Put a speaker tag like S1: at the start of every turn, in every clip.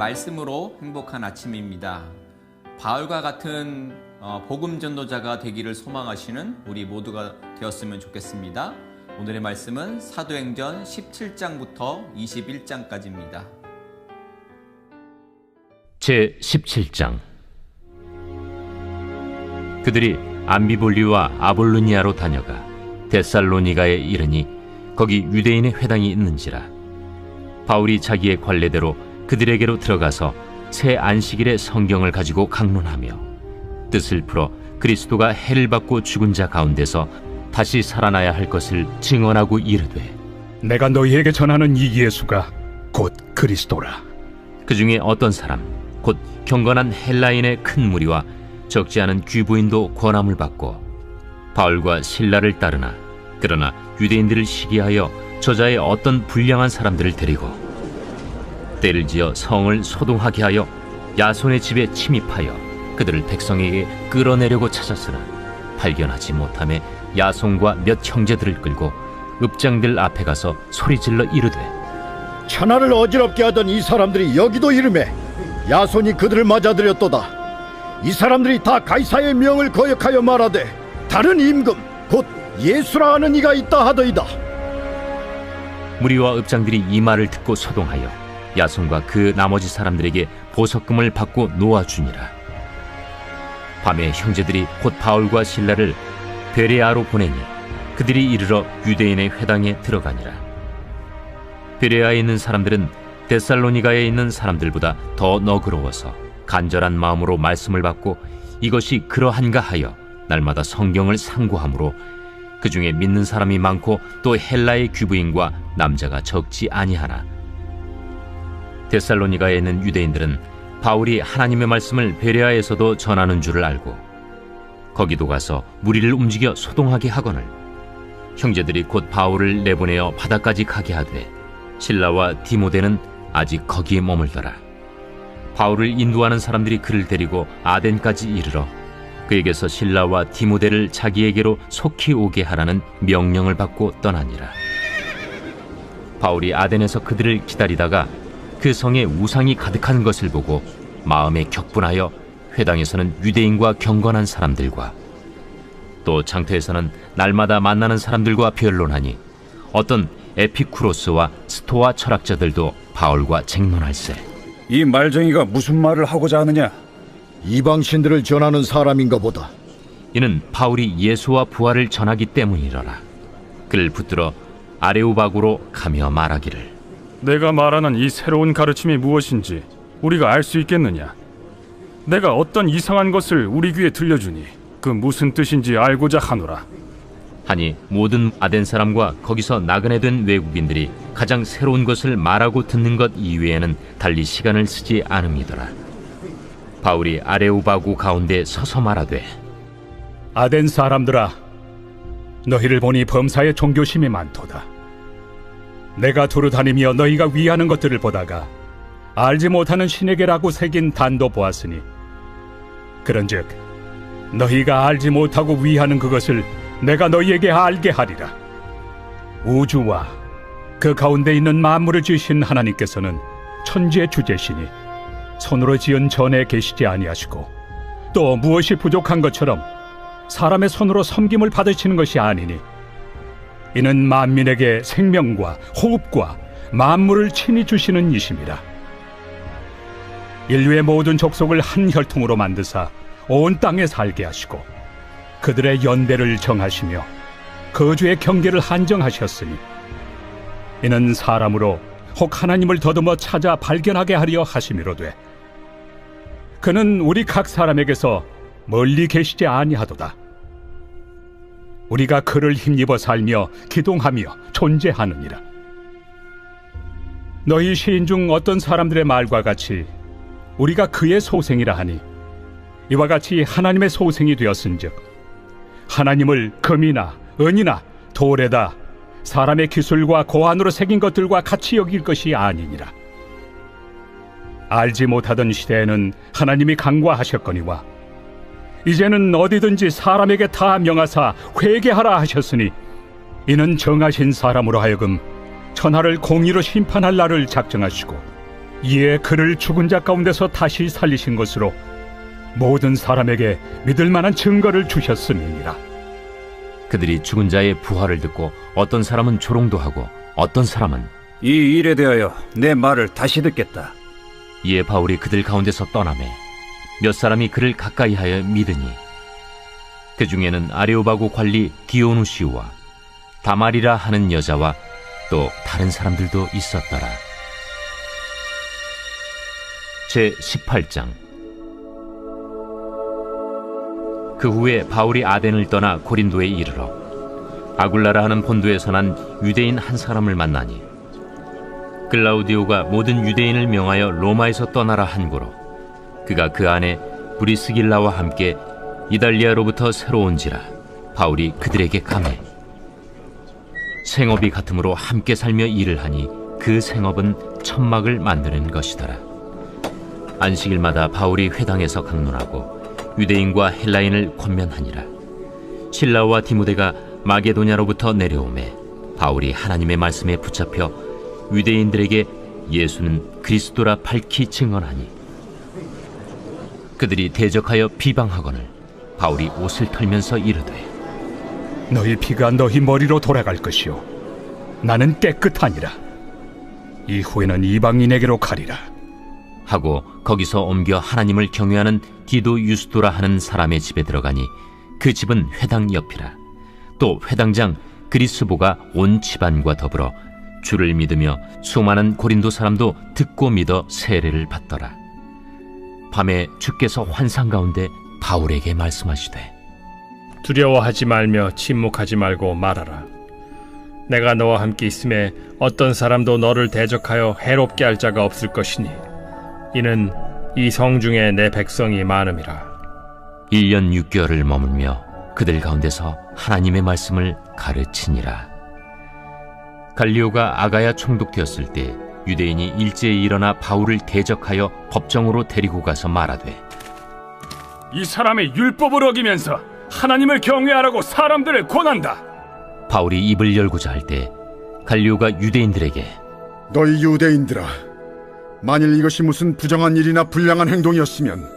S1: 말씀으로 행복한 아침입니다. 바울과 같은 복음 전도자가 되기를 소망하시는 우리 모두가 되었으면 좋겠습니다. 오늘의 말씀은 사도행전 17장부터 21장까지입니다.
S2: 제 17장. 그들이 암비볼리와 아볼로니아로 다녀가 데살로니가에 이르니 거기 유대인의 회당이 있는지라. 바울이 자기의 관례대로 그들에게로 들어가서 새 안식일에 성경을 가지고 강론하며 뜻을 풀어 그리스도가 해를 받고 죽은 자 가운데서 다시 살아나야 할 것을 증언하고 이르되,
S3: 내가 너희에게 전하는 이 예수가 곧 그리스도라.
S2: 그 중에 어떤 사람 곧 경건한 헬라인의 큰 무리와 적지 않은 귀부인도 권함을 받고 바울과 실라를 따르나, 그러나 유대인들을 시기하여 저자의 어떤 불량한 사람들을 데리고 때를 지어 성을 소동하게 하여 야손의 집에 침입하여 그들을 백성에게 끌어내려고 찾았으나 발견하지 못하매 야손과 몇 형제들을 끌고 읍장들 앞에 가서 소리질러 이르되,
S4: 천하를 어지럽게 하던 이 사람들이 여기도 이르매 야손이 그들을 맞아들였도다. 이 사람들이 다 가이사의 명을 거역하여 말하되 다른 임금 곧 예수라 하는 이가 있다 하더이다.
S2: 무리와 읍장들이 이 말을 듣고 소동하여 야손과 그 나머지 사람들에게 보석금을 받고 놓아주니라. 밤에 형제들이 곧 바울과 실라를 베레아로 보내니 그들이 이르러 유대인의 회당에 들어가니라. 베레아에 있는 사람들은 데살로니가에 있는 사람들보다 더 너그러워서 간절한 마음으로 말씀을 받고 이것이 그러한가 하여 날마다 성경을 상고하므로 그 중에 믿는 사람이 많고 또 헬라의 귀부인과 남자가 적지 아니하나, 데살로니가에 있는 유대인들은 바울이 하나님의 말씀을 베레아에서도 전하는 줄을 알고 거기도 가서 무리를 움직여 소동하게 하거늘 형제들이 곧 바울을 내보내어 바다까지 가게 하되 실라와 디모데는 아직 거기에 머물더라. 바울을 인도하는 사람들이 그를 데리고 아덴까지 이르러 그에게서 실라와 디모데를 자기에게로 속히 오게 하라는 명령을 받고 떠나니라. 바울이 아덴에서 그들을 기다리다가 그 성에 우상이 가득한 것을 보고 마음에 격분하여 회당에서는 유대인과 경건한 사람들과 또 장터에서는 날마다 만나는 사람들과 변론하니 어떤 에피쿠로스와 스토아 철학자들도 바울과 쟁론할세.
S5: 이 말쟁이가 무슨 말을 하고자 하느냐?
S4: 이방신들을 전하는 사람인가 보다.
S2: 이는 바울이 예수와 부활을 전하기 때문이러라. 그를 붙들어 아레오바고로 가며 말하기를,
S6: 내가 말하는 이 새로운 가르침이 무엇인지 우리가 알 수 있겠느냐? 내가 어떤 이상한 것을 우리 귀에 들려주니 그 무슨 뜻인지 알고자 하노라.
S2: 하니 모든 아덴 사람과 거기서 나그네 된 외국인들이 가장 새로운 것을 말하고 듣는 것 이외에는 달리 시간을 쓰지 않음이더라. 바울이 아레오바고 가운데 서서 말하되,
S3: 아덴 사람들아, 너희를 보니 범사에 종교심이 많도다. 내가 두루 다니며 너희가 위하는 것들을 보다가 알지 못하는 신에게라고 새긴 단도 보았으니 그런즉 너희가 알지 못하고 위하는 그것을 내가 너희에게 알게 하리라. 우주와 그 가운데 있는 만물을 지으신 하나님께서는 천지의 주제시니 손으로 지은 전에 계시지 아니하시고 또 무엇이 부족한 것처럼 사람의 손으로 섬김을 받으시는 것이 아니니 이는 만민에게 생명과 호흡과 만물을 친히 주시는 이심이라. 인류의 모든 족속을 한 혈통으로 만드사 온 땅에 살게 하시고 그들의 연대를 정하시며 거주의 경계를 한정하셨으니 이는 사람으로 혹 하나님을 더듬어 찾아 발견하게 하려 하심이로되 그는 우리 각 사람에게서 멀리 계시지 아니하도다. 우리가 그를 힘입어 살며 기동하며 존재하느니라. 너희 시인 중 어떤 사람들의 말과 같이 우리가 그의 소생이라 하니 이와 같이 하나님의 소생이 되었은즉 하나님을 금이나 은이나 돌에다 사람의 기술과 고안으로 새긴 것들과 같이 여길 것이 아니니라. 알지 못하던 시대에는 하나님이 간과하셨거니와 이제는 어디든지 사람에게 다 명하사 회개하라 하셨으니 이는 정하신 사람으로 하여금 천하를 공의로 심판할 날을 작정하시고 이에 그를 죽은 자 가운데서 다시 살리신 것으로 모든 사람에게 믿을 만한 증거를 주셨음이니라.
S2: 그들이 죽은 자의 부활을 듣고 어떤 사람은 조롱도 하고 어떤 사람은
S5: 이 일에 대하여 내 말을 다시 듣겠다.
S2: 이에 바울이 그들 가운데서 떠나매 몇 사람이 그를 가까이하여 믿으니 그 중에는 아레오바고 관리 디오누시우와 다말이라 하는 여자와 또 다른 사람들도 있었더라. 제18장. 그 후에 바울이 아덴을 떠나 고린도에 이르러 아굴라라 하는 본도에서 난 유대인 한 사람을 만나니 글라우디오가 모든 유대인을 명하여 로마에서 떠나라 한고로 그가 그 안에 브리스길라와 함께 이달리아로부터 새로 온지라 바울이 그들에게 감해 생업이 같으므로 함께 살며 일을 하니 그 생업은 천막을 만드는 것이더라. 안식일마다 바울이 회당에서 강론하고 유대인과 헬라인을 권면하니라. 실라와 디모데가 마게도냐로부터 내려오매 바울이 하나님의 말씀에 붙잡혀 유대인들에게 예수는 그리스도라 밝히 증언하니 그들이 대적하여 비방하거늘 바울이 옷을 털면서 이르되
S3: 너희 피가 너희 머리로 돌아갈 것이요 나는 깨끗하니라. 이후에는 이방인에게로 가리라
S2: 하고 거기서 옮겨 하나님을 경외하는 디도 유스도라 하는 사람의 집에 들어가니 그 집은 회당 옆이라. 또 회당장 그리스보가 온 집안과 더불어 주를 믿으며 수많은 고린도 사람도 듣고 믿어 세례를 받더라. 밤에 주께서 환상 가운데 바울에게 말씀하시되
S7: 두려워하지 말며 침묵하지 말고 말하라. 내가 너와 함께 있음에 어떤 사람도 너를 대적하여 해롭게 할 자가 없을 것이니 이는 이 성 중에 내 백성이 많음이라.
S2: 1년 6개월을 머물며 그들 가운데서 하나님의 말씀을 가르치니라. 갈리오가 아가야 총독되었을 때 유대인이 일제히 일어나 바울을 대적하여 법정으로 데리고 가서 말하되
S6: 이 사람의 율법을 어기면서 하나님을 경외하라고 사람들을 권한다.
S2: 바울이 입을 열고자 할 때 갈리오가 유대인들에게
S4: 너희 유대인들아, 만일 이것이 무슨 부정한 일이나 불량한 행동이었으면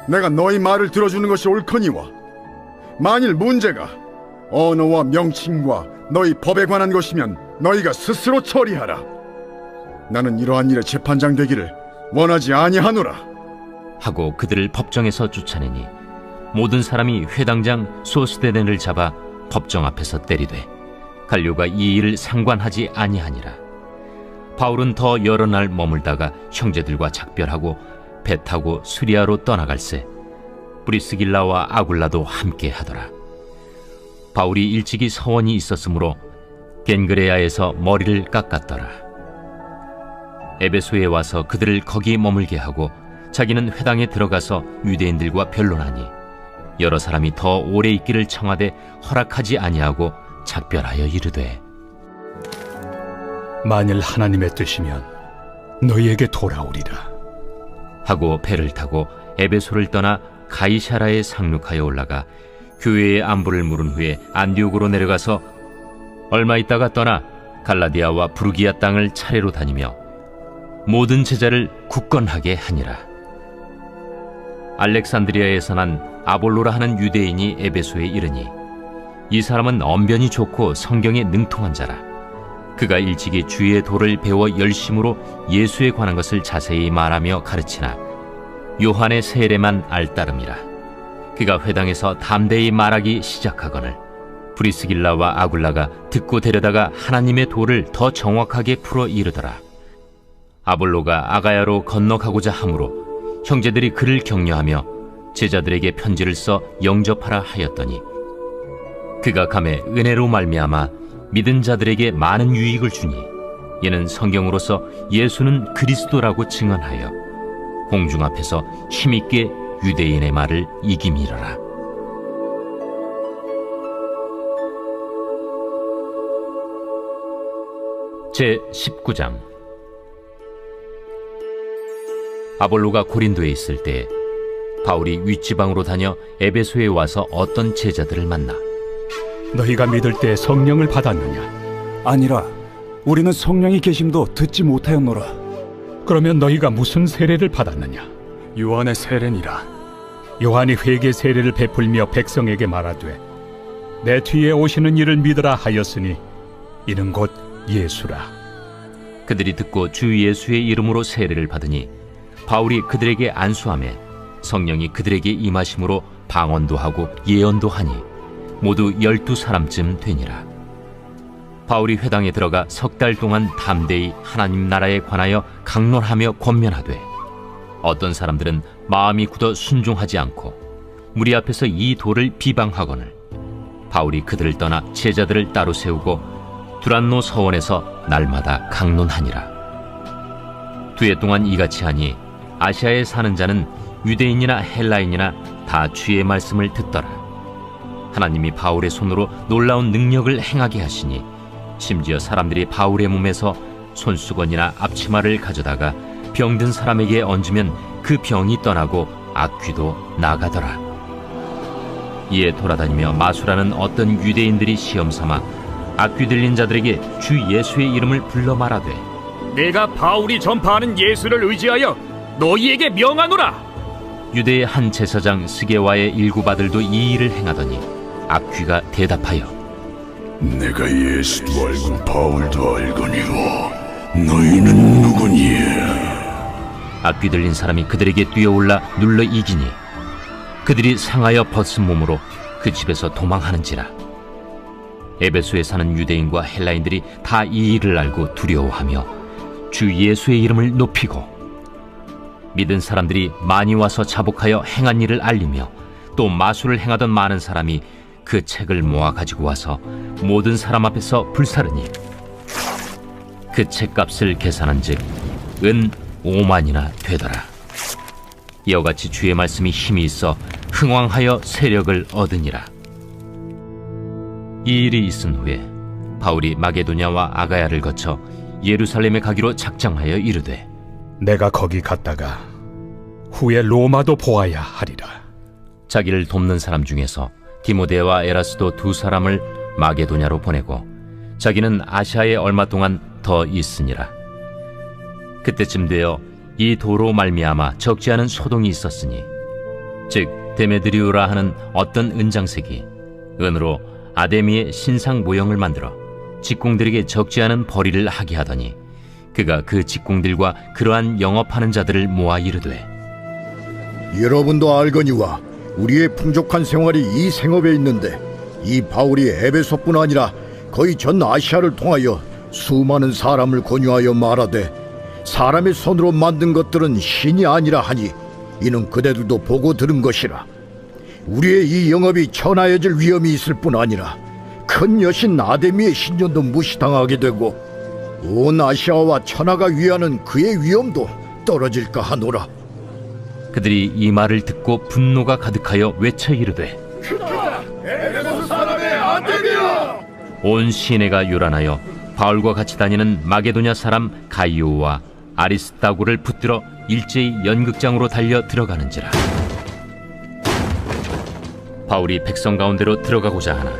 S4: 내가 너희 말을 들어주는 것이 옳거니와 만일 문제가 언어와 명칭과 너희 법에 관한 것이면 너희가 스스로 처리하라. 나는 이러한 일에 재판장 되기를 원하지 아니하노라.
S2: 하고 그들을 법정에서 쫓아내니 모든 사람이 회당장 소스데넨을 잡아 법정 앞에서 때리되 갈료가 이 일을 상관하지 아니하니라. 바울은 더 여러 날 머물다가 형제들과 작별하고 배 타고 수리아로 떠나갈새 브리스길라와 아굴라도 함께 하더라. 바울이 일찍이 서원이 있었으므로 겐그레아에서 머리를 깎았더라. 에베소에 와서 그들을 거기 머물게 하고 자기는 회당에 들어가서 유대인들과 변론하니 여러 사람이 더 오래 있기를 청하되 허락하지 아니하고 작별하여 이르되
S3: 만일 하나님의 뜻이면 너희에게 돌아오리라
S2: 하고 배를 타고 에베소를 떠나 가이사라에 상륙하여 올라가 교회의 안부를 물은 후에 안디옥으로 내려가서 얼마 있다가 떠나 갈라디아와 부르기아 땅을 차례로 다니며 모든 제자를 굳건하게 하니라. 알렉산드리아에서 난 아볼로라 하는 유대인이 에베소에 이르니 이 사람은 언변이 좋고 성경에 능통한 자라. 그가 일찍이 주의 도를 배워 열심으로 예수에 관한 것을 자세히 말하며 가르치나 요한의 세례만 알따름이라. 그가 회당에서 담대히 말하기 시작하거늘 브리스길라와 아굴라가 듣고 데려다가 하나님의 도를 더 정확하게 풀어 이르더라. 아볼로가 아가야로 건너가고자 하므로 형제들이 그를 격려하며 제자들에게 편지를 써 영접하라 하였더니 그가 감에 은혜로 말미암아 믿은 자들에게 많은 유익을 주니 이는 성경으로서 예수는 그리스도라고 증언하여 공중 앞에서 힘있게 유대인의 말을 이김이러라. 제19장. 아볼로가 고린도에 있을 때 바울이 윗지방으로 다녀 에베소에 와서 어떤 제자들을 만나
S3: 너희가 믿을 때 성령을 받았느냐?
S5: 아니라 우리는 성령이 계심도 듣지 못하였노라.
S3: 그러면 너희가 무슨 세례를 받았느냐?
S6: 요한의 세례니라.
S3: 요한이 회개 세례를 베풀며 백성에게 말하되 내 뒤에 오시는 이를 믿으라 하였으니 이는 곧 예수라.
S2: 그들이 듣고 주 예수의 이름으로 세례를 받으니 바울이 그들에게 안수하매 성령이 그들에게 임하심으로 방언도 하고 예언도 하니 모두 12사람쯤 되니라. 바울이 회당에 들어가 3달 동안 담대히 하나님 나라에 관하여 강론하며 권면하되 어떤 사람들은 마음이 굳어 순종하지 않고 무리 앞에서 이 도를 비방하거늘 바울이 그들을 떠나 제자들을 따로 세우고 두란노 서원에서 날마다 강론하니라. 2해 동안 이같이 하니 아시아에 사는 자는 유대인이나 헬라인이나 다 주의 말씀을 듣더라. 하나님이 바울의 손으로 놀라운 능력을 행하게 하시니 심지어 사람들이 바울의 몸에서 손수건이나 앞치마를 가져다가 병든 사람에게 얹으면 그 병이 떠나고 악귀도 나가더라. 이에 돌아다니며 마술하는 어떤 유대인들이 시험삼아 악귀 들린 자들에게 주 예수의 이름을 불러 말하되
S7: 내가 바울이 전파하는 예수를 의지하여 너희에게 명하노라.
S2: 유대의 한 제사장 스게와의 일곱 아들도 이 일을 행하더니 악귀가 대답하여
S8: 내가 예수도 알고 바울도 알거니와 너희는 누구니에?
S2: 악귀 들린 사람이 그들에게 뛰어올라 눌러 이기니 그들이 상하여 벗은 몸으로 그 집에서 도망하는지라. 에베소에 사는 유대인과 헬라인들이 다 이 일을 알고 두려워하며 주 예수의 이름을 높이고 믿은 사람들이 많이 와서 자복하여 행한 일을 알리며 또 마술을 행하던 많은 사람이 그 책을 모아 가지고 와서 모든 사람 앞에서 불사르니 그 책값을 계산한즉 은 5만이나 되더라. 이와 같이 주의 말씀이 힘이 있어 흥왕하여 세력을 얻으니라. 이 일이 있은 후에 바울이 마게도냐와 아가야를 거쳐 예루살렘에 가기로 작정하여 이르되
S3: 내가 거기 갔다가 후에 로마도 보아야 하리라.
S2: 자기를 돕는 사람 중에서 디모데와 에라스도 2사람을 마게도냐로 보내고 자기는 아시아에 얼마 동안 더 있으니라. 그때쯤 되어 이 도로 말미암아 적지 않은 소동이 있었으니 즉 데메드리오라 하는 어떤 은장색이 은으로 아데미의 신상 모형을 만들어 직공들에게 적지 않은 벌이를 하게 하더니 그가 그 직공들과 그러한 영업하는 자들을 모아 이르되
S4: 여러분도 알거니와 우리의 풍족한 생활이 이 생업에 있는데 이 바울이 에베소뿐 아니라 거의 전 아시아를 통하여 수많은 사람을 권유하여 말하되 사람의 손으로 만든 것들은 신이 아니라 하니 이는 그대들도 보고 들은 것이라. 우리의 이 영업이 천하여질 위험이 있을 뿐 아니라 큰 여신 아데미의 신전도 무시당하게 되고 온 아시아와 천하가 위하는 그의 위엄도 떨어질까 하노라.
S2: 그들이 이 말을 듣고 분노가 가득하여 외쳐 이르되
S4: 에베소 사람의 아데미야!
S2: 온 시내가 요란하여 바울과 같이 다니는 마게도냐 사람 가이오와 아리스다고를 붙들어 일제히 연극장으로 달려 들어가는지라. 바울이 백성 가운데로 들어가고자 하나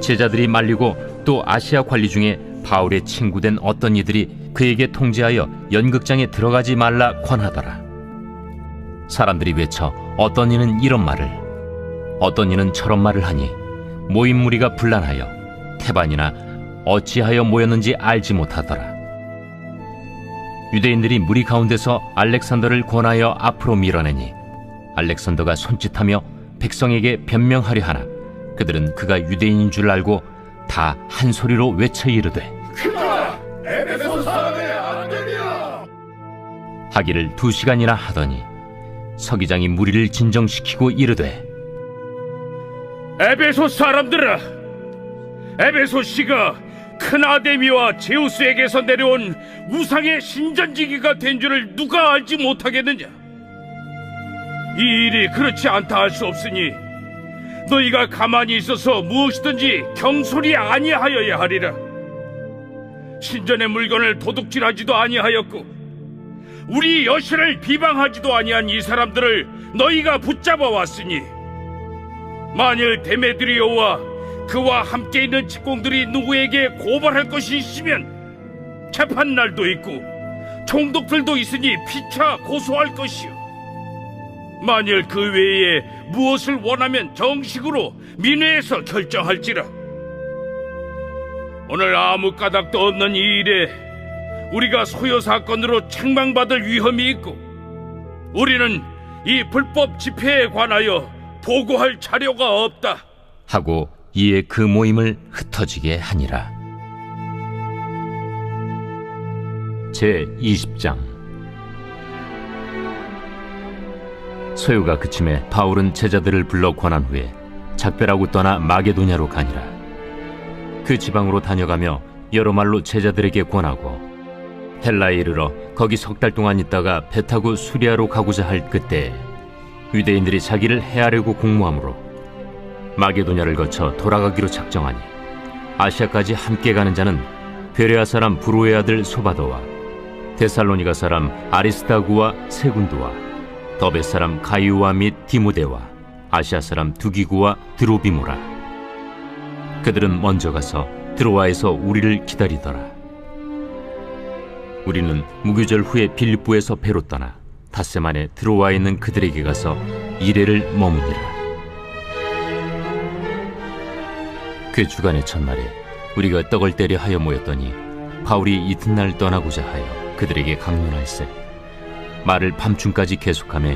S2: 제자들이 말리고 또 아시아 관리 중에 바울의 친구된 어떤 이들이 그에게 통제하여 연극장에 들어가지 말라 권하더라. 사람들이 외쳐 어떤 이는 이런 말을 어떤 이는 저런 말을 하니 모인 무리가 분란하여 태반이나 어찌하여 모였는지 알지 못하더라. 유대인들이 무리 가운데서 알렉산더를 권하여 앞으로 밀어내니 알렉산더가 손짓하며 백성에게 변명하려 하나 그들은 그가 유대인인 줄 알고 다 한 소리로 외쳐 이르되
S4: 에베소 사람의 아데미야!
S2: 하기를 2시간이나 하더니 서기장이 무리를 진정시키고 이르되
S7: 에베소 사람들아, 에베소 씨가 큰 아데미와 제우스에게서 내려온 우상의 신전지기가 된 줄을 누가 알지 못하겠느냐? 이 일이 그렇지 않다 할 수 없으니 너희가 가만히 있어서 무엇이든지 경솔이 아니하여야 하리라. 신전의 물건을 도둑질하지도 아니하였고 우리 여신을 비방하지도 아니한 이 사람들을 너희가 붙잡아 왔으니 만일 데메드리오와 그와 함께 있는 직공들이 누구에게 고발할 것이 있으면 재판날도 있고
S9: 총독들도 있으니 피차 고소할 것이요. 만일 그 외에 무엇을 원하면 정식으로 민회에서 결정할지라. 오늘 아무 까닭도 없는 이 일에 우리가 소요 사건으로 책망받을 위험이 있고, 우리는 이 불법 집회에 관하여 보고할 자료가 없다
S2: 하고 이에 그 모임을 흩어지게 하니라. 제20장. 소요가 그침에 바울은 제자들을 불러 권한 후에 작별하고 떠나 마게도냐로 가니라. 그 지방으로 다녀가며 여러 말로 제자들에게 권하고, 헬라에 이르러 거기 3달 동안 있다가 배 타고 수리아로 가고자 할 그때 유대인들이 자기를 해하려고 공모하므로 마게도냐를 거쳐 돌아가기로 작정하니, 아시아까지 함께 가는 자는 베레아 사람 브로의 아들 소바더와 데살로니가 사람 아리스다구와 세군도와 더베 사람 가이오와 및 디모데와 아시아 사람 두기구와 드로비모라. 그들은 먼저 가서 드로아에서 우리를 기다리더라. 우리는 무교절 후에 빌립보에서 배로 떠나 닷새 만에 드로아에 있는 그들에게 가서 이레를 머무니라. 그 주간의 첫날에 우리가 떡을 때려 하여 모였더니 바울이 이튿날 떠나고자 하여 그들에게 강론할세, 말을 밤중까지 계속하며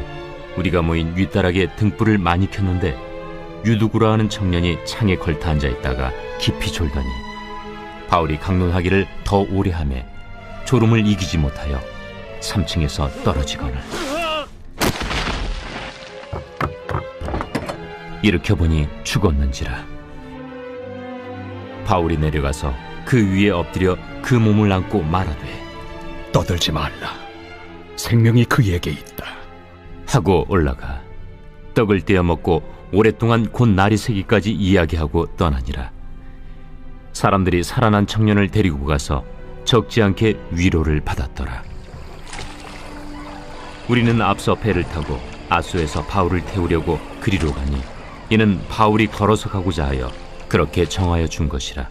S2: 우리가 모인 윗다락에 등불을 많이 켰는데 유두구라 하는 청년이 창에 걸터 앉아 있다가 깊이 졸더니 바울이 강론하기를 더 오래 하며 졸음을 이기지 못하여 3층에서 떨어지거늘 일으켜 보니 죽었는지라. 바울이 내려가서 그 위에 엎드려 그 몸을 안고 말하되,
S3: 떠들지 말라. 생명이 그에게 있다.
S2: 하고 올라가 떡을 떼어 먹고 오랫동안 곧 날이 새기까지 이야기하고 떠나니라. 사람들이 살아난 청년을 데리고 가서 적지 않게 위로를 받았더라. 우리는 앞서 배를 타고 아소에서 바울을 태우려고 그리로 가니, 이는 바울이 걸어서 가고자 하여 그렇게 정하여 준 것이라.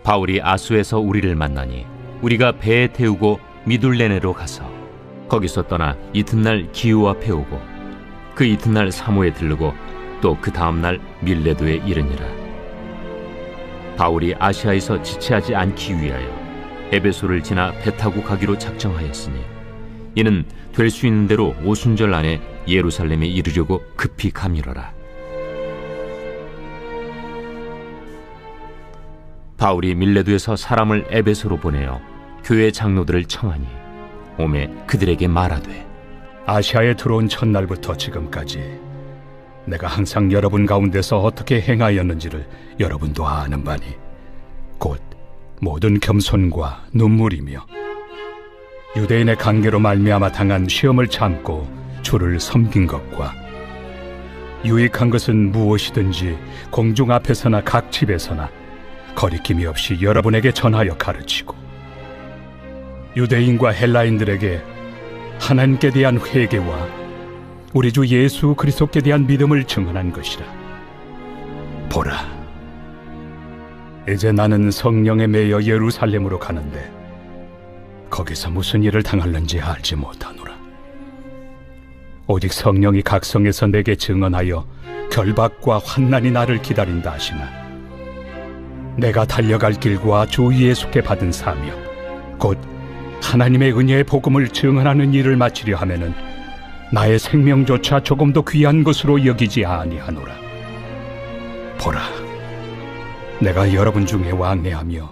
S2: 바울이 아소에서 우리를 만나니 우리가 배에 태우고 미둘레네로 가서 거기서 떠나 이튿날 기후 앞에 오고, 그 이튿날 사모에 들르고 또 그 다음날 밀레도에 이르니라. 바울이 아시아에서 지체하지 않기 위하여 에베소를 지나 배 타고 가기로 작정하였으니, 이는 될 수 있는 대로 오순절 안에 예루살렘에 이르려고 급히 가밀어라. 바울이 밀레도에서 사람을 에베소로 보내어 교회 장로들을 청하니 오매 그들에게 말하되,
S3: 아시아에 들어온 첫날부터 지금까지 내가 항상 여러분 가운데서 어떻게 행하였는지를 여러분도 아는 바니, 곧 모든 겸손과 눈물이며 유대인의 관계로 말미암아 당한 시험을 참고 주를 섬긴 것과, 유익한 것은 무엇이든지 공중 앞에서나 각 집에서나 거리낌이 없이 여러분에게 전하여 가르치고, 유대인과 헬라인들에게 하나님께 대한 회개와 우리 주 예수 그리스도께 대한 믿음을 증언한 것이라. 보라, 이제 나는 성령에 매여 예루살렘으로 가는데 거기서 무슨 일을 당할는지 알지 못하노라. 오직 성령이 각 성에서 내게 증언하여 결박과 환난이 나를 기다린다 하시나, 내가 달려갈 길과 주 예수께 받은 사명, 곧 하나님의 은혜의 복음을 증언하는 일을 마치려 하면은 나의 생명조차 조금도 귀한 것으로 여기지 아니하노라. 보라, 내가 여러분 중에 왕래하며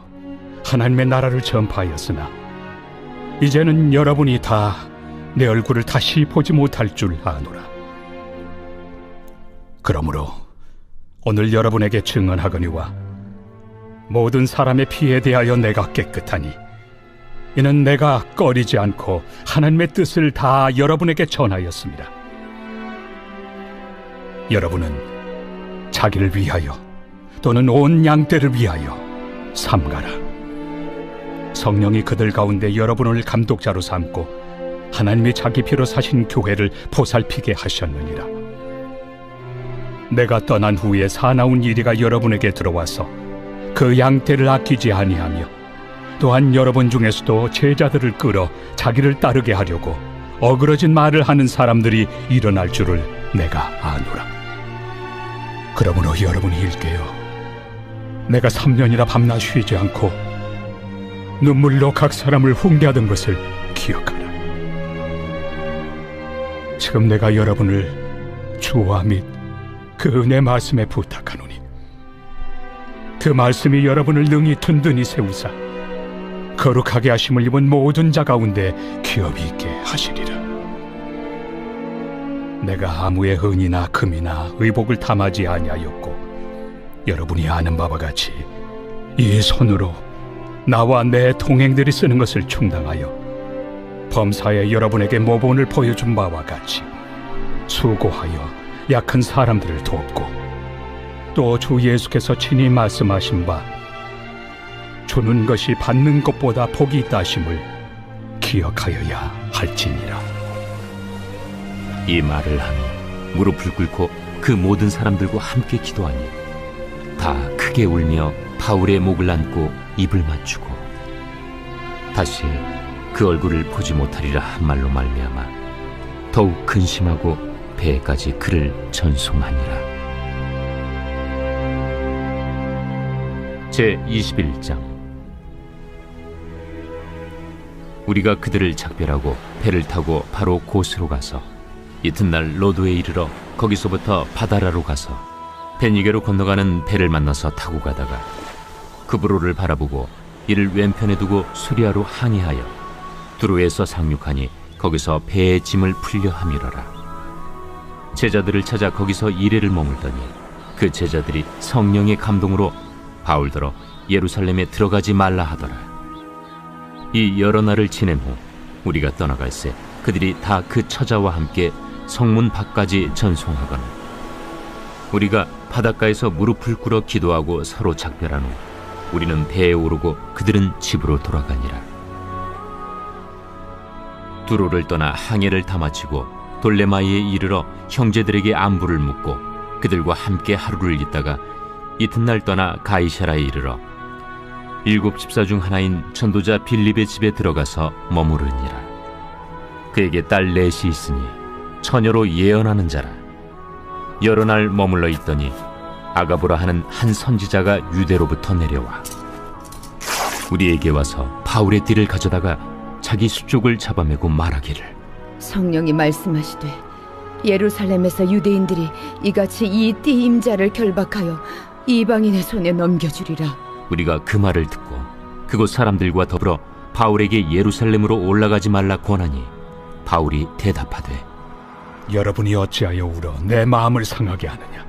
S3: 하나님의 나라를 전파하였으나 이제는 여러분이 다 내 얼굴을 다시 보지 못할 줄 아노라. 그러므로 오늘 여러분에게 증언하거니와 모든 사람의 피에 대하여 내가 깨끗하니, 이는 내가 꺼리지 않고 하나님의 뜻을 다 여러분에게 전하였습니다. 여러분은 자기를 위하여 또는 온 양떼를 위하여 삼가라. 성령이 그들 가운데 여러분을 감독자로 삼고 하나님이 자기 피로 사신 교회를 보살피게 하셨느니라. 내가 떠난 후에 사나운 이리가 여러분에게 들어와서 그 양떼를 아끼지 아니하며 또한 여러분 중에서도 제자들을 끌어 자기를 따르게 하려고 어그러진 말을 하는 사람들이 일어날 줄을 내가 아노라. 그러므로 여러분이 일깨어 내가 3년이나 밤낮 쉬지 않고 눈물로 각 사람을 훈계하던 것을 기억하라. 지금 내가 여러분을 주와 및 그 은혜 말씀에 부탁하노니 그 말씀이 여러분을 능히 든든히 세우사 거룩하게 하심을 입은 모든 자 가운데 기업이 있게 하시리라. 내가 아무의 은이나 금이나 의복을 탐하지 아니하였고 여러분이 아는 바와 같이 이 손으로 나와 내 동행들이 쓰는 것을 충당하여 범사에 여러분에게 모본을 보여준 바와 같이 수고하여 약한 사람들을 돕고 또 주 예수께서 친히 말씀하신 바 주는 것이 받는 것보다 복이 있다 하심을 기억하여야 할지니라.
S2: 이 말을 하며 무릎을 꿇고 그 모든 사람들과 함께 기도하니 다 크게 울며 바울의 목을 안고 입을 맞추고 다시 그 얼굴을 보지 못하리라 한 말로 말미암아 더욱 근심하고 배에까지 그를 전송하니라. 제21장. 우리가 그들을 작별하고 배를 타고 바로 고스로 가서 이튿날 로도에 이르러 거기서부터 바다라로 가서 베니게로 건너가는 배를 만나서 타고 가다가 그브로를 바라보고 이를 왼편에 두고 수리아로 항해하여 두로에서 상륙하니 거기서 배의 짐을 풀려 함이러라. 제자들을 찾아 거기서 이레를 머물더니 그 제자들이 성령의 감동으로 바울더러 예루살렘에 들어가지 말라 하더라. 이 여러 날을 지낸 후 우리가 떠나갈새 그들이 다 그 처자와 함께 성문 밖까지 전송하거늘 우리가 바닷가에서 무릎을 꿇어 기도하고 서로 작별한 후 우리는 배에 오르고 그들은 집으로 돌아가니라. 두로를 떠나 항해를 다 마치고 돌레마이에 이르러 형제들에게 안부를 묻고 그들과 함께 하루를 있다가 이튿날 떠나 가이사라에 이르러 7 집사 중 하나인 전도자 빌립의 집에 들어가서 머무르니라. 그에게 딸 넷이 있으니 처녀로 예언하는 자라. 여러 날 머물러 있더니 아가보라 하는 한 선지자가 유대로부터 내려와 우리에게 와서 바울의 띠를 가져다가 자기 수족을 잡아매고 말하기를
S10: 성령이 말씀하시되 예루살렘에서 유대인들이 이같이 이 띠 임자를 결박하여 이방인의 손에 넘겨주리라.
S2: 우리가 그 말을 듣고 그곳 사람들과 더불어 바울에게 예루살렘으로 올라가지 말라 권하니 바울이 대답하되
S3: 여러분이 어찌하여 울어 내 마음을 상하게 하느냐.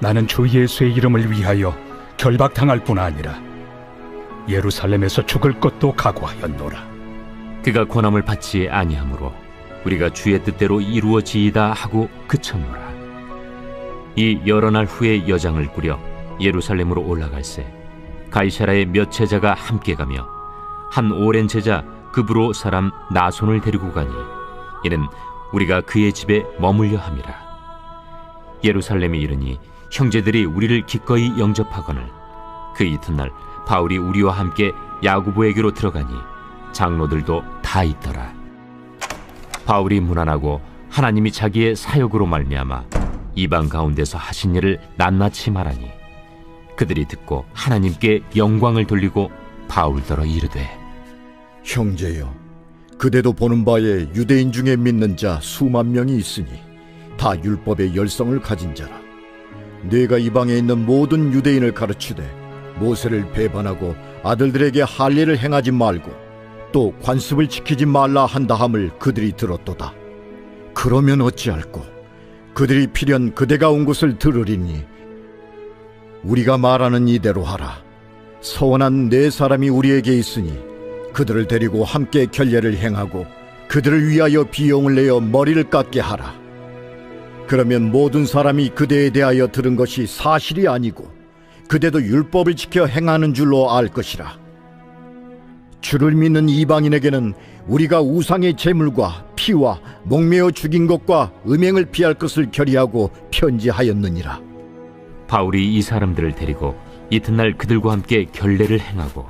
S3: 나는 주 예수의 이름을 위하여 결박당할 뿐 아니라 예루살렘에서 죽을 것도 각오하였노라.
S2: 그가 권함을 받지 아니하므로 우리가 주의 뜻대로 이루어지이다 하고 그쳤노라. 이 여러 날 후에 여장을 꾸려 예루살렘으로 올라갈새 가이사라의 몇 제자가 함께 가며 한 오랜 제자 그브로 사람 나손을 데리고 가니 이는 우리가 그의 집에 머물려 함이라. 예루살렘에 이르니 형제들이 우리를 기꺼이 영접하거늘 그 이튿날 바울이 우리와 함께 야고보에게로 들어가니 장로들도 다 있더라. 바울이 문안하고 하나님이 자기의 사역으로 말미암아 이방 가운데서 하신 일을 낱낱이 말하니 그들이 듣고 하나님께 영광을 돌리고 바울더러 이르되
S4: 형제여, 그대도 보는 바에 유대인 중에 믿는 자 수만 명이 있으니 다 율법의 열성을 가진 자라. 네가 이방에 있는 모든 유대인을 가르치되 모세를 배반하고 아들들에게 할례를 행하지 말고 또 관습을 지키지 말라 한다 함을 그들이 들었도다. 그러면 어찌할꼬? 그들이 필연 그대가 온 곳을 들으리니 우리가 말하는 이대로 하라. 서원한 네 사람이 우리에게 있으니 그들을 데리고 함께 결례를 행하고 그들을 위하여 비용을 내어 머리를 깎게 하라. 그러면 모든 사람이 그대에 대하여 들은 것이 사실이 아니고 그대도 율법을 지켜 행하는 줄로 알 것이라. 주를 믿는 이방인에게는 우리가 우상의 제물과 피와 목매어 죽인 것과 음행을 피할 것을 결의하고 편지하였느니라.
S2: 바울이 이 사람들을 데리고 이튿날 그들과 함께 결례를 행하고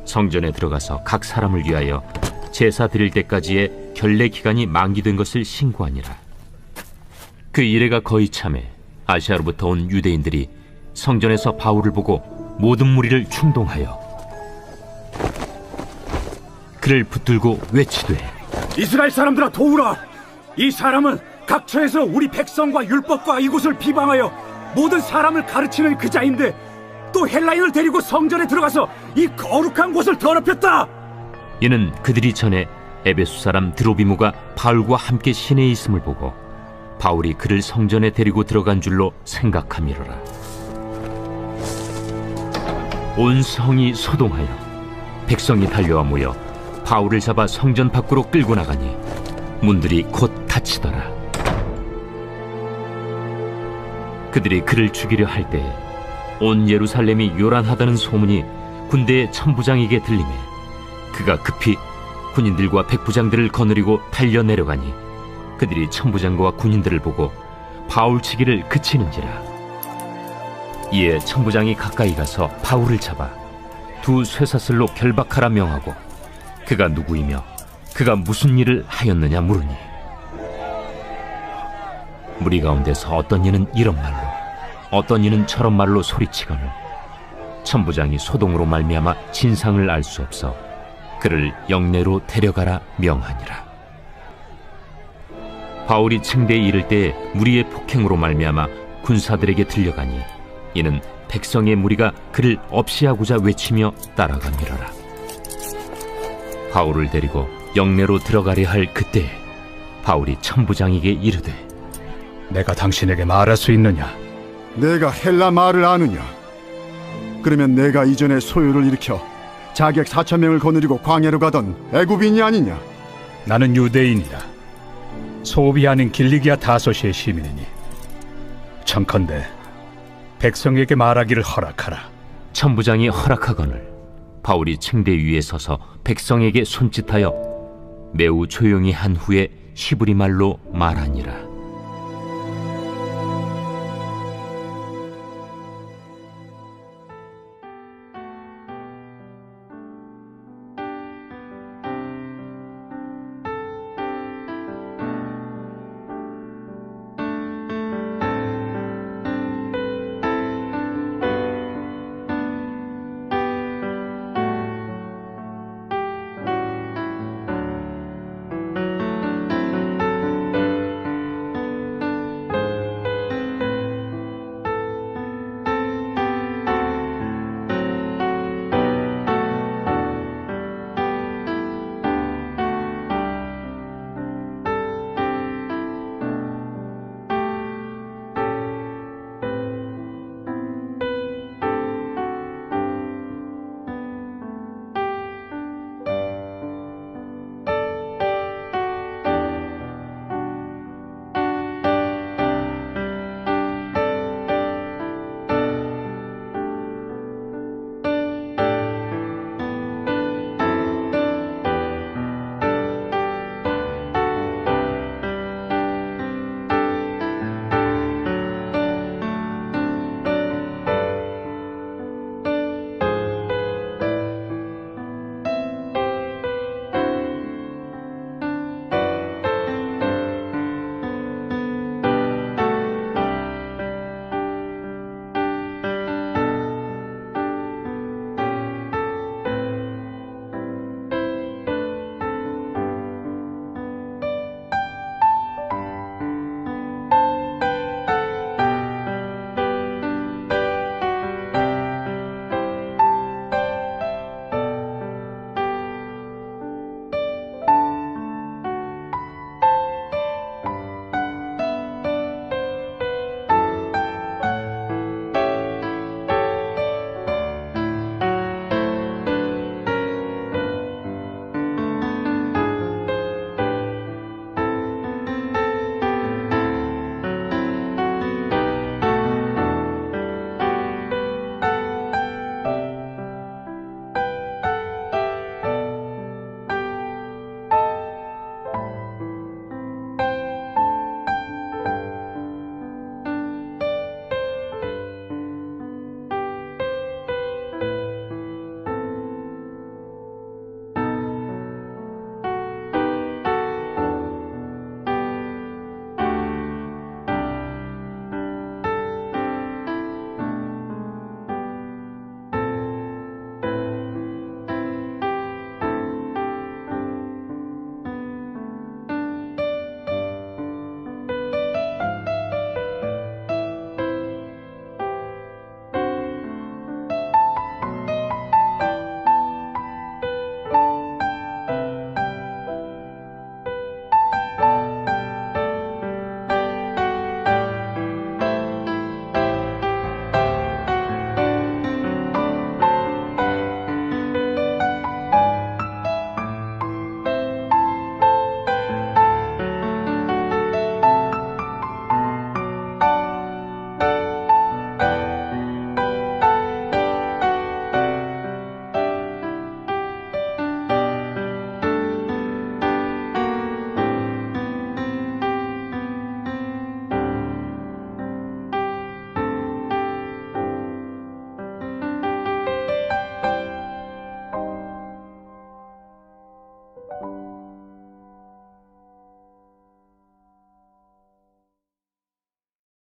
S2: 성전에 들어가서 각 사람을 위하여 제사 드릴 때까지의 결례 기간이 만기된 것을 신고하니라. 그 이래가 거의 참에 아시아로부터 온 유대인들이 성전에서 바울을 보고 모든 무리를 충동하여 그를 붙들고 외치되,
S5: 이스라엘 사람들아, 도우라! 이 사람은 각처에서 우리 백성과 율법과 이곳을 비방하여 모든 사람을 가르치는 그 자인데 또 헬라인을 데리고 성전에 들어가서 이 거룩한 곳을 더럽혔다.
S2: 이는 그들이 전에 에베소 사람 드로비무가 바울과 함께 시내에 있음을 보고 바울이 그를 성전에 데리고 들어간 줄로 생각함이로라. 온 성이 소동하여 백성이 달려와 모여 바울을 잡아 성전 밖으로 끌고 나가니 문들이 곧 닫히더라. 그들이 그를 죽이려 할 때에 온 예루살렘이 요란하다는 소문이 군대의 천부장에게 들리매 그가 급히 군인들과 백부장들을 거느리고 달려 내려가니 그들이 천부장과 군인들을 보고 바울 치기를 그치는지라. 이에 천부장이 가까이 가서 바울을 잡아 두 쇠사슬로 결박하라 명하고 그가 누구이며 그가 무슨 일을 하였느냐 물으니 무리 가운데서 어떤 이는 이런 말로 어떤 이는 저런 말로 소리치거늘 천부장이 소동으로 말미암아 진상을 알 수 없어 그를 영내로 데려가라 명하니라. 바울이 층대에 이를 때에 무리의 폭행으로 말미암아 군사들에게 들려가니 이는 백성의 무리가 그를 없이하고자 외치며 따라가미러라. 바울을 데리고 영내로 들어가려 할 그때에 바울이 천부장에게 이르되,
S3: 내가 당신에게 말할 수 있느냐?
S11: 내가 헬라 말을 아느냐? 그러면 내가 이전에 소요를 일으켜 자객 4,000명을 거느리고 광야로 가던 애굽인이 아니냐?
S3: 나는 유대인이다. 소비 아닌 길리기아 다소시의 시민이니 청컨대 백성에게 말하기를 허락하라.
S2: 천부장이 허락하거늘 바울이 층대 위에 서서 백성에게 손짓하여 매우 조용히 한 후에 히브리 말로 말하니라.